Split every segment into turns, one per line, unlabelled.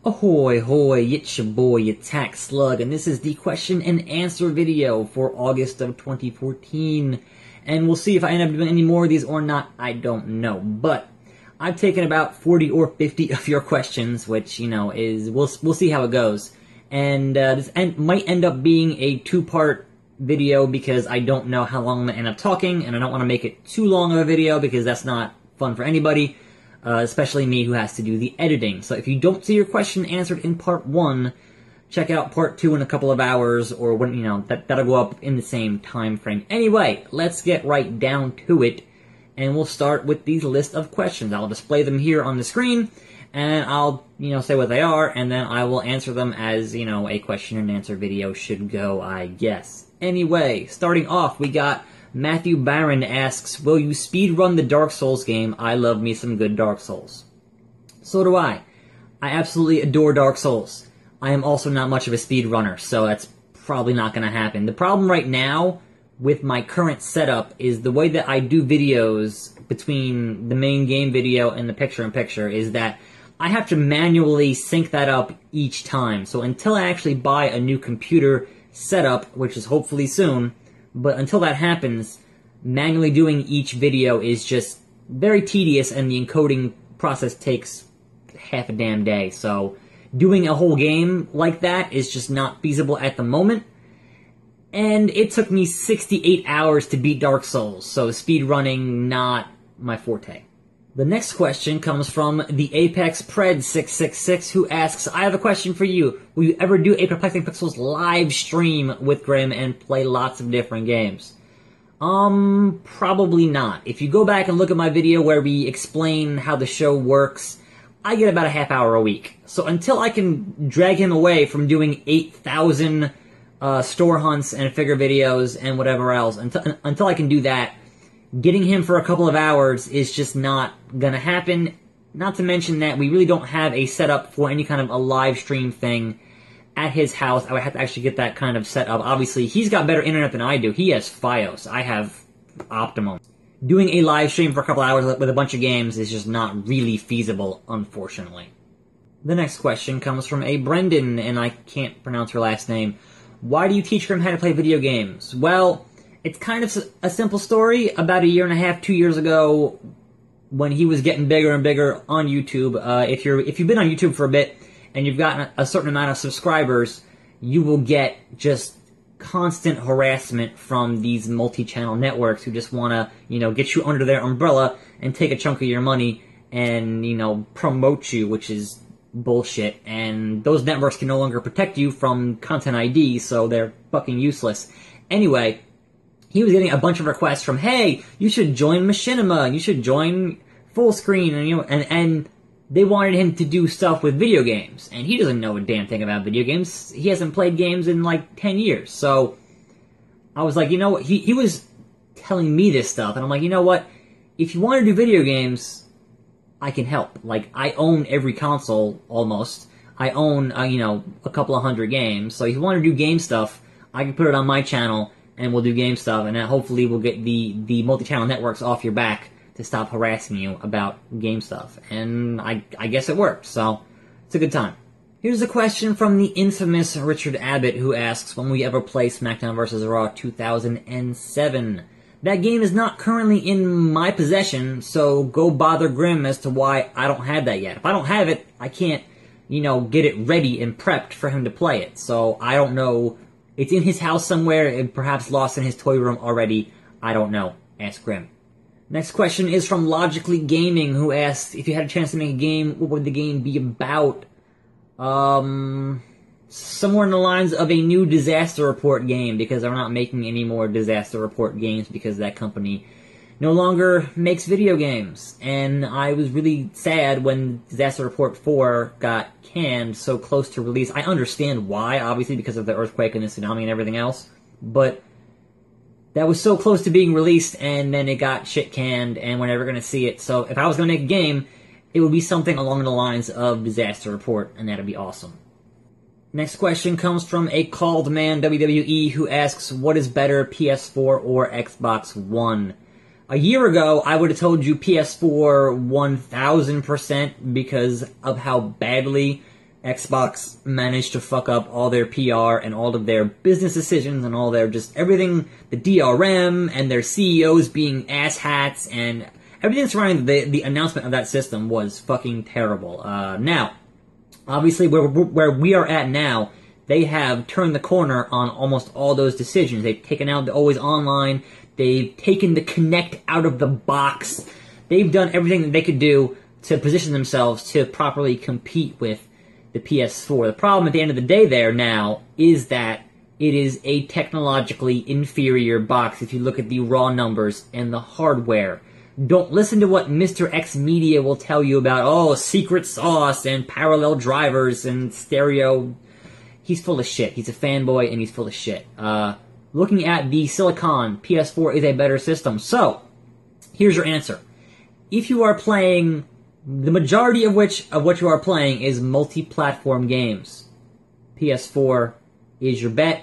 Ahoy hoy, it's your boy attackslug, and this is the question and answer video for August of 2014. And we'll see if I end up doing any more of these or not, I don't know. But I've taken about 40 or 50 of your questions, which, you know, we'll see how it goes. And this might end up being a two-part video because I don't know how long I'm going to end up talking, and I don't want to make it too long of a video because that's not fun for anybody. Especially me who has to do the editing. So if you don't see your question answered in part 1, check out part 2 in a couple of hours, or when, you know, that'll go up in the same time frame. Anyway, let's get right down to it, and we'll start with these list of questions. I'll display them here on the screen, and I'll, you know, say what they are, and then I will answer them as, you know, a question and answer video should go, I guess. Anyway, starting off, we got Matthew Barron asks, will you speedrun the Dark Souls game? I love me some good Dark Souls. So do I. I absolutely adore Dark Souls. I am also not much of a speedrunner, so that's probably not going to happen. The problem right now with my current setup is the way that I do videos between the main game video and the picture-in-picture is that I have to manually sync that up each time. So until I actually buy a new computer setup, which is hopefully soon, but until that happens, manually doing each video is just very tedious, and the encoding process takes half a damn day. So doing a whole game like that is just not feasible at the moment. And it took me 68 hours to beat Dark Souls, so speedrunning not my forte. The next question comes from the Apex Pred 666, who asks, I have a question for you. Will you ever do a Perplexing Pixels live stream with Grimm and play lots of different games? Probably not. If you go back and look at my video where we explain how the show works, I get about a half hour a week. So until I can drag him away from doing 8,000 store hunts and figure videos and whatever else, until I can do that, getting him for a couple of hours is just not gonna happen. Not to mention that we really don't have a setup for any kind of a live stream thing at his house. I would have to actually get that kind of set up. Obviously, he's got better internet than I do. He has Fios. I have Optimum. Doing a live stream for a couple hours with a bunch of games is just not really feasible, unfortunately. The next question comes from a Brendan, and I can't pronounce her last name. Why do you teach Grimm how to play video games? Well, it's kind of a simple story. About a year and a half, 2 years ago, when he was getting bigger and bigger on YouTube, if you've been on YouTube for a bit and you've gotten a certain amount of subscribers, you will get just constant harassment from these multi-channel networks who just want to, you know, get you under their umbrella and take a chunk of your money and, you know, promote you, which is bullshit. And those networks can no longer protect you from content ID, so they're fucking useless. Anyway, he was getting a bunch of requests from, hey, you should join Machinima, you should join Fullscreen, and, you know, and they wanted him to do stuff with video games, and he doesn't know a damn thing about video games. He hasn't played games in like 10 years, so I was like, you know what, he was telling me this stuff, and I'm like, you know what, if you want to do video games, I can help. Like, I own every console, almost. I own, you know, a couple of hundred games, so if you want to do game stuff, I can put it on my channel, and we'll do game stuff, and that hopefully will get the multi-channel networks off your back to stop harassing you about game stuff. And I guess it worked, so it's a good time. Here's a question from the infamous Richard Abbott, who asks, when will we ever play SmackDown vs. Raw 2007? That game is not currently in my possession, so go bother Grimm as to why I don't have that yet. If I don't have it, I can't, you know, get it ready and prepped for him to play it. So I don't know. It's in his house somewhere, and perhaps lost in his toy room already. I don't know. Ask Grimm. Next question is from Logically Gaming, who asks, if you had a chance to make a game, what would the game be about? Somewhere in the lines of a new Disaster Report game, because they're not making any more Disaster Report games because that company no longer makes video games. And I was really sad when Disaster Report 4 got canned so close to release. I understand why, obviously, because of the earthquake and the tsunami and everything else, but that was so close to being released, and then it got shit canned, and we're never going to see it. So if I was going to make a game, it would be something along the lines of Disaster Report, and that'd be awesome. Next question comes from a called man, WWE, who asks, what is better, PS4 or Xbox One? A year ago, I would have told you PS4 1000% because of how badly Xbox managed to fuck up all their PR and all of their business decisions and all their just everything, the DRM and their CEOs being asshats and everything surrounding the announcement of that system was fucking terrible. Now, obviously where we are at now, they have turned the corner on almost all those decisions. They've taken out the always online, they've taken the Kinect out of the box, they've done everything that they could do to position themselves to properly compete with the PS4. The problem at the end of the day there now is that it is a technologically inferior box if you look at the raw numbers and the hardware. Don't listen to what Mr. X Media will tell you about, oh, secret sauce and parallel drivers and stereo. He's full of shit. He's a fanboy and he's full of shit. Looking at the Silicon, PS4 is a better system. So, here's your answer. If you are playing, the majority of what you are playing is multi-platform games, PS4 is your bet,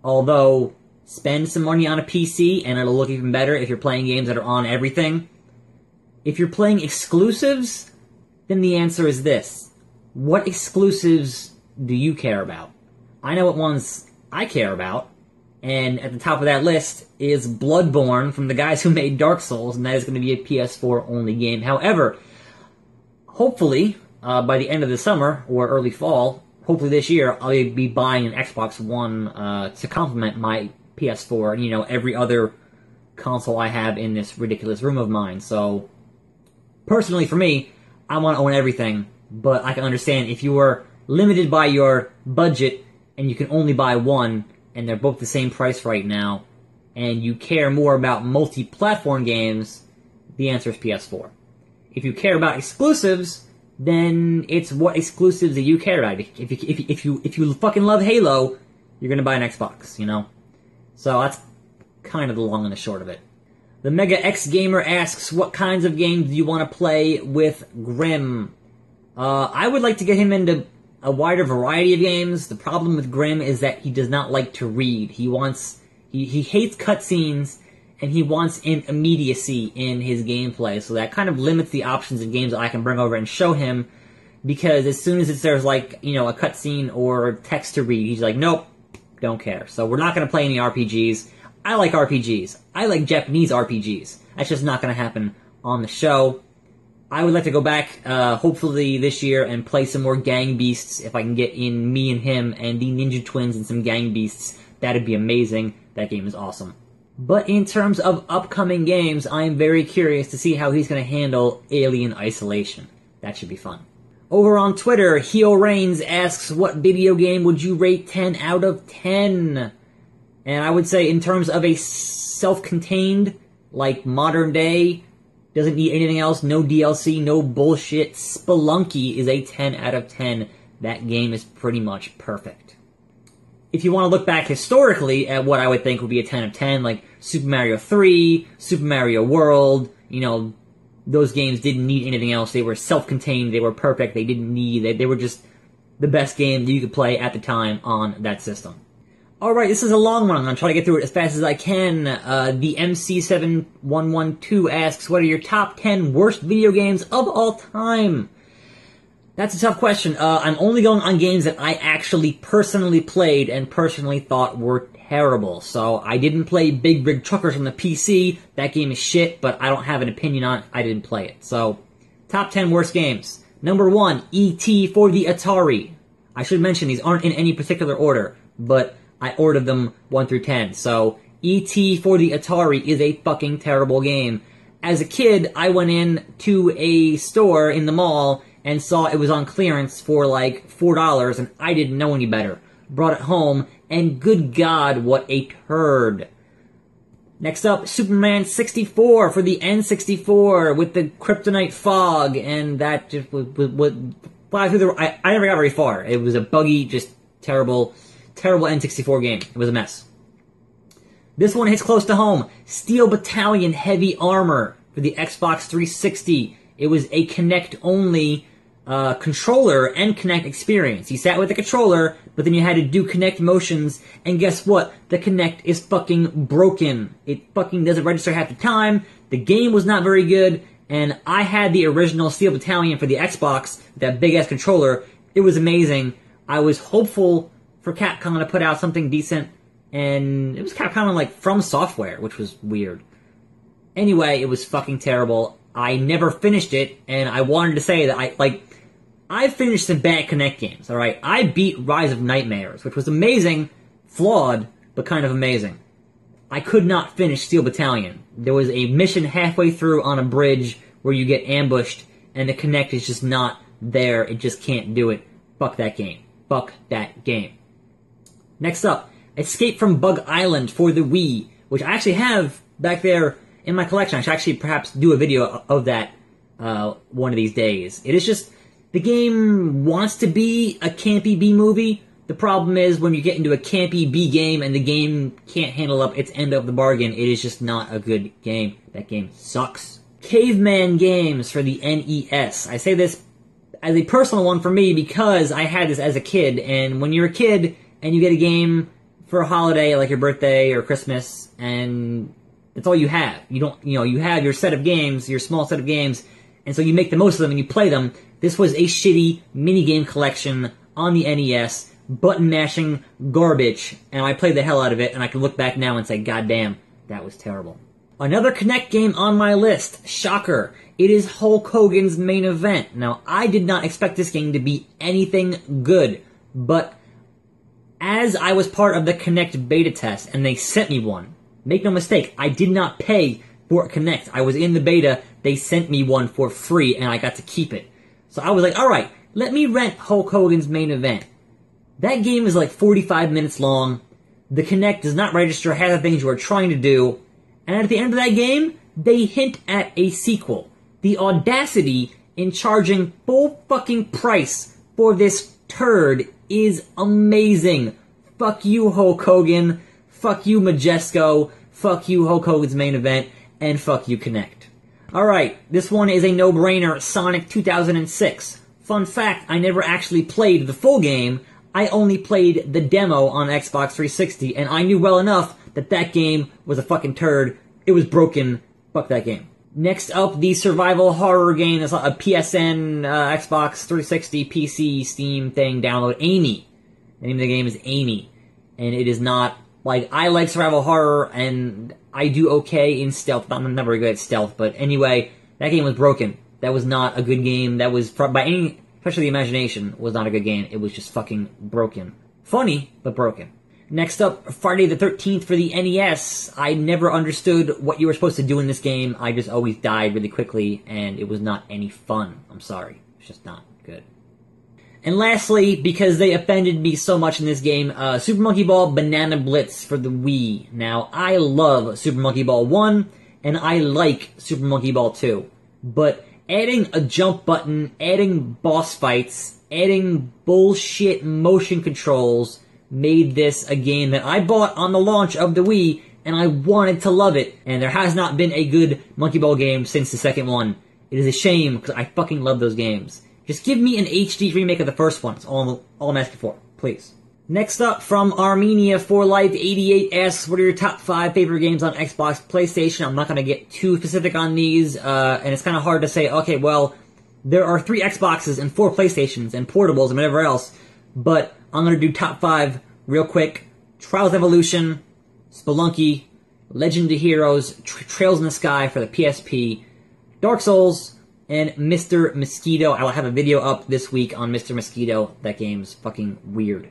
although spend some money on a PC and it'll look even better if you're playing games that are on everything. If you're playing exclusives, then the answer is this. What exclusives do you care about? I know what ones I care about, and at the top of that list is Bloodborne from the guys who made Dark Souls, and that is going to be a PS4 only game. However, hopefully, by the end of the summer, or early fall, hopefully this year, I'll be buying an Xbox One to complement my PS4 and, you know, every other console I have in this ridiculous room of mine. So, personally for me, I want to own everything, but I can understand if you are limited by your budget and you can only buy one, and they're both the same price right now, and you care more about multi-platform games, the answer is PS4. If you care about exclusives, then it's what exclusives that you care about. If you fucking love Halo, you're gonna buy an Xbox, you know? So that's kind of the long and the short of it. The Mega X Gamer asks, what kinds of games do you want to play with Grimm? I would like to get him into a wider variety of games. The problem with Grimm is that he does not like to read. He hates cutscenes, and he wants immediacy in his gameplay, so that kind of limits the options of games that I can bring over and show him, because as soon as there's like, you know, a cutscene or text to read, he's like, nope, don't care. So we're not going to play any RPGs. I like RPGs. I like Japanese RPGs. That's just not going to happen on the show. I would like to go back, hopefully this year, and play some more Gang Beasts. If I can get in me and him and the Ninja Twins and some Gang Beasts, that'd be amazing. That game is awesome. But in terms of upcoming games, I am very curious to see how he's going to handle Alien Isolation. That should be fun. Over on Twitter, Heo Reigns asks, what video game would you rate 10 out of 10? And I would say in terms of a self-contained, like modern day, doesn't need anything else, no DLC, no bullshit, Spelunky is a 10 out of 10. That game is pretty much perfect. If you want to look back historically at what I would think would be a 10 of 10, like Super Mario 3, Super Mario World, you know, those games didn't need anything else. They were self-contained, they were perfect, they didn't need, they were just the best game that you could play at the time on that system. Alright, this is a long one. I'm going to try to get through it as fast as I can. The MC7112 asks, what are your top 10 worst video games of all time? That's a tough question. I'm only going on games that I actually personally played and personally thought were terrible. So I didn't play Big Rig Truckers on the PC. That game is shit, but I don't have an opinion on it. I didn't play it. So, top 10 worst games. Number 1, E.T. for the Atari. I should mention these aren't in any particular order, but I ordered them 1 through 10. So, E.T. for the Atari is a fucking terrible game. As a kid, I went in to a store in the mall and saw it was on clearance for like $4, and I didn't know any better. Brought it home, and good God, what a turd. Next up, Superman 64 for the N64 with the Kryptonite fog, and that just would fly through the... I never got very far. It was a buggy, just terrible N64 game. It was a mess. This one hits close to home. Steel Battalion Heavy Armor for the Xbox 360. It was a Kinect-only controller and Kinect experience. You sat with the controller, but then you had to do Kinect motions, and guess what? The Kinect is fucking broken. It fucking doesn't register half the time. The game was not very good, and I had the original Steel Battalion for the Xbox, that big-ass controller, It was amazing. I was hopeful for Capcom to put out something decent, and it was kind of like From Software, which was weird. Anyway, it was fucking terrible. I never finished it, and I wanted to say that I finished some bad Kinect games, alright? I beat Rise of Nightmares, which was amazing, flawed, but kind of amazing. I could not finish Steel Battalion. There was a mission halfway through on a bridge where you get ambushed, and the Kinect is just not there. It just can't do it. Fuck that game. Fuck that game. Next up, Escape from Bug Island for the Wii, which I actually have back there in my collection. I should actually perhaps do a video of that one of these days. It is just, the game wants to be a campy B-movie. The problem is when you get into a campy B game and the game can't handle up its end of the bargain, it is just not a good game. That game sucks. Caveman games for the NES. I say this as a personal one for me because I had this as a kid, and when you're a kid and you get a game for a holiday like your birthday or Christmas, and that's all you have. You have your set of games, your small set of games, and so you make the most of them and you play them. This was a shitty minigame collection on the NES, button-mashing garbage, and I played the hell out of it, and I can look back now and say, God damn, that was terrible. Another Kinect game on my list, shocker, it is Hulk Hogan's Main Event. Now, I did not expect this game to be anything good, but as I was part of the Kinect beta test, and they sent me one, make no mistake, I did not pay for Kinect. I was in the beta, they sent me one for free, and I got to keep it. So I was like, alright, let me rent Hulk Hogan's Main Event. That game is like 45 minutes long. The Kinect does not register half the things you are trying to do. And at the end of that game, they hint at a sequel. The audacity in charging full fucking price for this turd is amazing. Fuck you, Hulk Hogan. Fuck you, Majesco. Fuck you, Hulk Hogan's Main Event. And fuck you, Kinect. Alright, this one is a no-brainer, Sonic 2006. Fun fact, I never actually played the full game. I only played the demo on Xbox 360, and I knew well enough that that game was a fucking turd. It was broken. Fuck that game. Next up, the survival horror game. It's a PSN, Xbox 360, PC, Steam thing download. Amy. The name of the game is Amy. And it is not, like, I like survival horror, and I do okay in stealth. I'm not very good at stealth, but anyway, that game was broken. That was not a good game. That was, by any, especially the imagination, was not a good game. It was just fucking broken. Funny, but broken. Next up, Friday the 13th for the NES. I never understood what you were supposed to do in this game. I just always died really quickly, and it was not any fun. I'm sorry. It's just not good. And lastly, because they offended me so much in this game, Super Monkey Ball Banana Blitz for the Wii. Now, I love Super Monkey Ball 1, and I like Super Monkey Ball 2. But adding a jump button, adding boss fights, adding bullshit motion controls made this a game that I bought on the launch of the Wii, and I wanted to love it. And there has not been a good Monkey Ball game since the second one. It is a shame, because I fucking love those games. Just give me an HD remake of the first one. It's all I'm asking for. Please. Next up, from Armenia for Life 88 asks, what are your top 5 favorite games on Xbox, PlayStation? I'm not going to get too specific on these, and it's kind of hard to say, okay, well, there are 3 Xboxes and 4 PlayStations and portables and whatever else, but I'm going to do top 5 real quick. Trials Evolution, Spelunky, Legend of Heroes, Trails in the Sky for the PSP, Dark Souls, and Mr. Mosquito. I will have a video up this week on Mr. Mosquito. That game's fucking weird.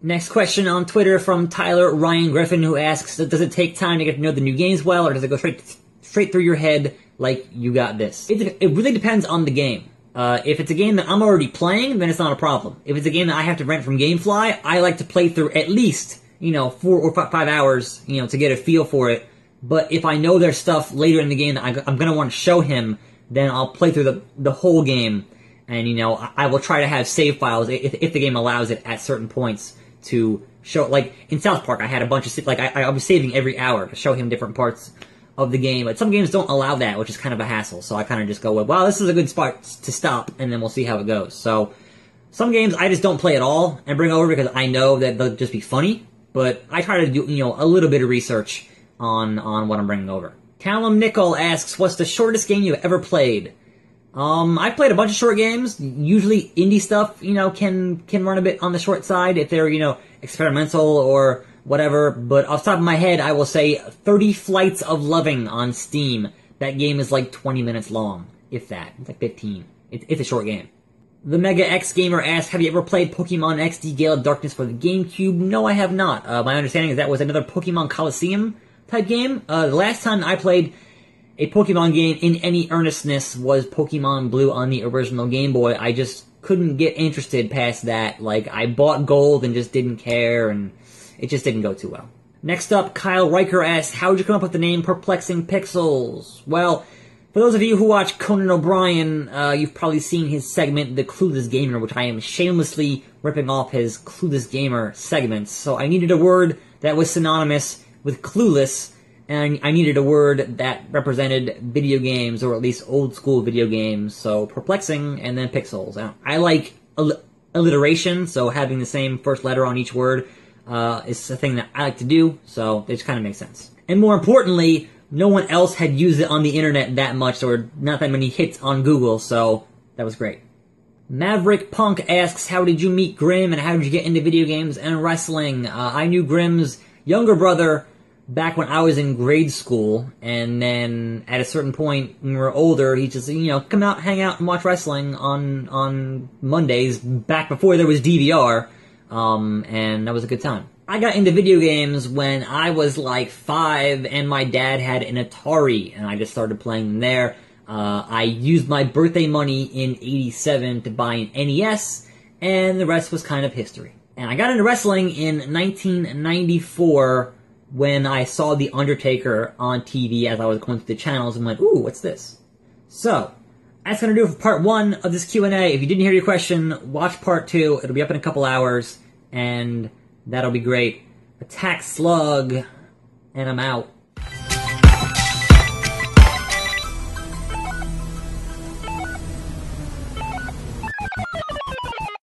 Next question on Twitter from Tyler Ryan Griffin, who asks, does it take time to get to know the new games well, or does it go straight through your head like you got this? It really depends on the game. If it's a game that I'm already playing, then it's not a problem. If it's a game that I have to rent from GameFly, I like to play through at least, 4 or 5 hours, to get a feel for it. But if I know there's stuff later in the game that I'm going to want to show him, then I'll play through the whole game, and, I will try to have save files if the game allows it at certain points to show, like, in South Park, I had a bunch of, I was saving every hour to show him different parts of the game, but some games don't allow that, which is kind of a hassle, so I kind of just go, well, this is a good spot to stop, and then we'll see how it goes. So, some games I just don't play at all and bring over because I know that they'll just be funny, but I try to do, a little bit of research on what I'm bringing over. Callum Nickel asks, what's the shortest game you've ever played? I played a bunch of short games. Usually indie stuff, you know, can run a bit on the short side if they're, you know, experimental or whatever. But off the top of my head, I will say 30 Flights of Loving on Steam. That game is like 20 minutes long, if that. It's like 15. It's a short game. The Mega X Gamer asks, have you ever played Pokemon XD Gale of Darkness for the GameCube? No, I have not. My understanding is that was another Pokemon Coliseum type game. The last time I played a Pokemon game in any earnestness was Pokemon Blue on the original Game Boy. I just couldn't get interested past that. Like, I bought Gold and just didn't care, and it just didn't go too well. Next up, Kyle Riker asks, how did you come up with the name Perplexing Pixels? Well, for those of you who watch Conan O'Brien, you've probably seen his segment, The Clueless Gamer, which I am shamelessly ripping off his Clueless Gamer segments. So I needed a word that was synonymous with clueless, and I needed a word that represented video games, or at least old school video games, so perplexing and then pixels. I like alliteration, so having the same first letter on each word is a thing that I like to do, so it just kind of makes sense. And more importantly, no one else had used it on the internet that much, or not that many hits on Google, so that was great. Maverick Punk asks, how did you meet Grimm, and how did you get into video games and wrestling? I knew Grimm's younger brother back when I was in grade school, and then at a certain point when we were older, he just, you know, come out, hang out, and watch wrestling on Mondays, back before there was DVR, and that was a good time. I got into video games when I was like 5, and my dad had an Atari, and I just started playing them there. I used my birthday money in '87 to buy an NES, and the rest was kind of history. And I got into wrestling in 1994, when I saw The Undertaker on TV as I was going through the channels and went, ooh, what's this? So, that's going to do it for part 1 of this Q&A. If you didn't hear your question, watch part 2. It'll be up in a couple hours, and that'll be great. Attack Slug, and I'm out.